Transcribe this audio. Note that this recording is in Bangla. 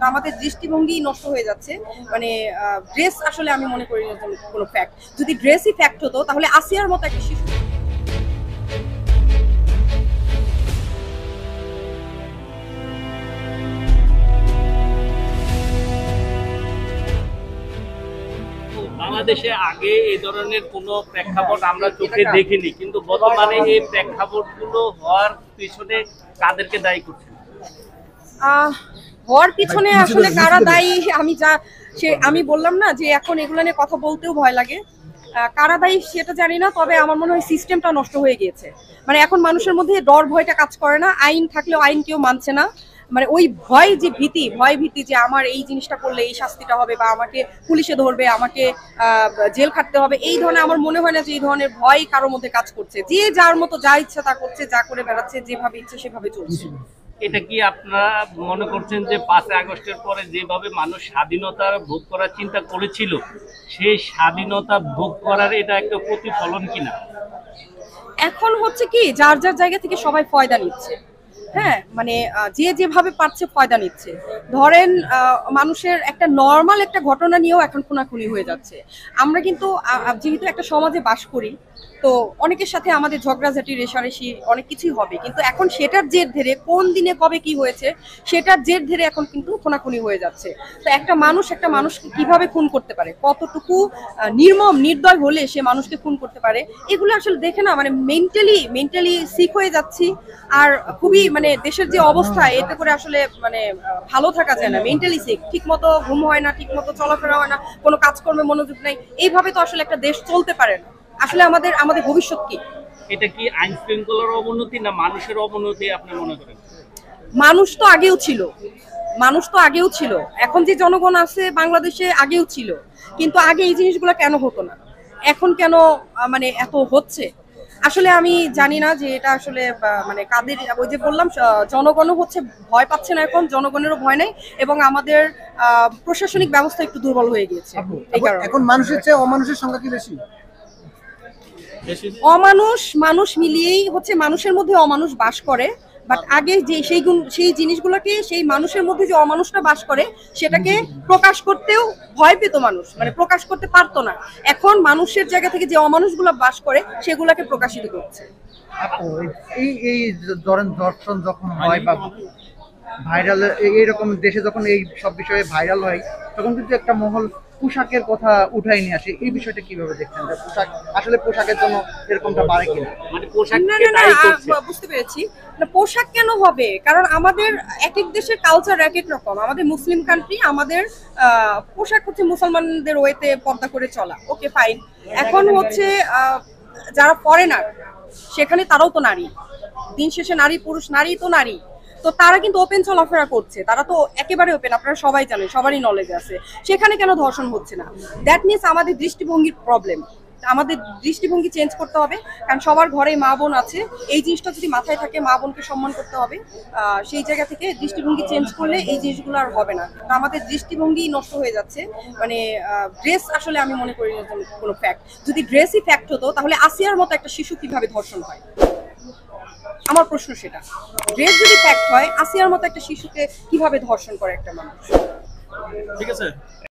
আমাদের দৃষ্টিভঙ্গি নষ্ট হয়ে যাচ্ছে। মানে ড্রেস আসলে আমি মনে করি না কোনো ফ্যাক্ট। যদি ড্রেসই ফ্যাক্ট হতো তাহলে আসিয়ার মতো একটা শিশু বাংলাদেশে আগে এই ধরনের কোনো প্রেক্ষাপট আমরা চোখে দেখিনি, কিন্তু বর্তমানে এই প্রেক্ষাপটগুলো হওয়ার পিছনে কাদেরকে দায়ী করছেন? হওয়ার পিছনে আসলে কারা দায়ী আমি বললাম না যে এখন এগুলো নিয়ে কথা বলতেও ভয় লাগে। কারা দায়ী সেটা জানি না, তবে আমার মনে হয় সিস্টেমটা নষ্ট হয়ে গিয়েছে। মানে এখন মানুষের মধ্যে ডর ভয়টা কাজ করে না, আইন থাকলেও আইন কেউ মানছে না। মানে ওই ভয় ভীতি যে আমার এই জিনিসটা করলে এই শাস্তিটা হবে বা আমাকে পুলিশে ধরবে, আমাকে জেল খাটতে হবে, এই ধরনের আমার মনে হয় না যে এই ধরনের ভয় কারোর মধ্যে কাজ করছে। যে যার মতো যা ইচ্ছা তা করছে, যা করে বেড়াচ্ছে, যেভাবে ইচ্ছে সেভাবে চলছে। এটা কি আপনারা মনে করছেন যে 5ই আগস্টের পরে যেভাবে মানুষ স্বাধীনতা ভোগ করার চিন্তা করেছিল, সেই স্বাধীনতা ভোগ করার এটা একটা প্রতিফলন কিনা? এখন হচ্ছে কি, যার যার জায়গা থেকে সবাই ফয়দা নিচ্ছে। হ্যাঁ, মানে যে যেভাবে পারছে ফয়দা নিচ্ছে। ধরেন মানুষের একটা নর্মাল একটা ঘটনা নিয়েও এখন খুনাখুনি হয়ে যাচ্ছে। আমরা কিন্তু যেহেতু একটা সমাজে বাস করি, তো অনেকের সাথে আমাদের ঝগড়াঝাটি রেষারেষি অনেক কিছুই হবে, কিন্তু এখন সেটার জের ধরে কোন দিনে কবে কি হয়েছে সেটার জের ধরে এখন কিন্তু খুনাখুনি হয়ে যাচ্ছে। তো একটা মানুষকে কিভাবে খুন করতে পারে, কতটুকু নির্মম নির্দয় হলে সে মানুষকে খুন করতে পারে, এগুলো আসলে দেখে না মানে মেন্টালি সিক হয়ে যাচ্ছি। আর খুবই মানে দেশের যে অবস্থা, এতে করে আসলে মানে ভালো থাকা যায় না, মেন্টালি সিক। ঠিক মতো ঘুম হয় না, ঠিক মতো চলাফেরা হয় না, কোনো কাজকর্মে মনোযোগ নাই। এইভাবে তো আসলে একটা দেশ চলতে পারে না। আসলে আমাদের ভবিষ্যৎ কি? এটা কি আইন শৃঙ্খলার অবনতি না মানুষের অবনতি আপনি মনে করেন? মানুষ তো আগেও ছিল, এখন যে জনগণ আছে বাংলাদেশে আগেও ছিল, কিন্তু আগে এই জিনিসগুলো কেন হতো না, এখন কেন মানে এত হচ্ছে? আসলে আমি জানি না যে এটা আসলে মানে কাদের। ওই যে বললাম, জনগণও হচ্ছে ভয় পাচ্ছে না, এখন জনগণেরও ভয় নাই, এবং আমাদের প্রশাসনিক ব্যবস্থা একটু দুর্বল হয়ে গিয়েছে। এই কারণে এখন মানুষের চেয়ে অমানুষের সংখ্যা কি বেশি? মানুষ মিলিয়েই হচ্ছে মানুষের মধ্যে অমানুষ বাস করে। বাট আগে যে সেই জিনিসগুলোকে, সেই মানুষের মধ্যে যে অমানুষটা বাস করে সেটাকে প্রকাশ করতেও ভয় পেত মানুষ, মানে প্রকাশ করতে পারতো না। এখন মানুষের জায়গা থেকে যে অমানুষগুলো বাস করে সেগুলোকে প্রকাশিত করছে। এই এই ধরেন দর্শন যখন হয় বা ভাইরাল, এইরকম দেশে যখন এই সব বিষয়ে ভাইরাল হয়, তখন কিন্তু একটা মহল পোশাকের কথা উঠাই নিয়ে আসে। এই বিষয়টা কিভাবে দেখছেন, যে পোশাকের জন্য এরকমটা বাড়ে কিনা? মানে পোশাক বুঝতে পেরেছি না, পোশাক কেন হবে? কারণ আমাদের এক এক দেশের কালচার এক এক রকম। আমাদের মুসলিম কান্ট্রি, আমাদের পোশাক হচ্ছে মুসলমানদের ওয়েতে পর্দা করে চলা, ওকে ফাইন। এখন হচ্ছে যারা ফরেনার, সেখানে তারাও তো নারী, দিন শেষে নারী পুরুষ নারী তো নারী, তো তারা কিন্তু ওপেন চলাফেরা করছে, তারা তো একেবারে ওপেন, আপনারা সবাই জানেন, সবারই নলেজ আছে। সেখানে কেন ধর্ষণ হচ্ছে না? দ্যাট মিনস আমাদের দৃষ্টিভঙ্গির প্রবলেম। আমাদের দৃষ্টিভঙ্গি চেঞ্জ করতে হবে, কারণ সবার ঘরে মা বোন আছে। এই জিনিসটা যদি মাথায় থাকে, মা বোনকে সম্মান করতে হবে। সেই জায়গা থেকে দৃষ্টিভঙ্গি চেঞ্জ করলে এই জিনিসগুলো আর হবে না। আমাদের দৃষ্টিভঙ্গি নষ্ট হয়ে যাচ্ছে। মানে ড্রেস আসলে আমি মনে করি না কোনো ফ্যাক্ট। যদি ড্রেসই ফ্যাক্ট হতো তাহলে আসিয়ার মতো একটা শিশু কিভাবে ধর্ষণ হয়? আমার প্রশ্ন সেটা। ড্রেস যদি ফ্যাক্ট হয়, আসিয়ার মতো একটা শিশুকে কিভাবে ধর্ষণ করে একটা মানুষ? ঠিক আছে।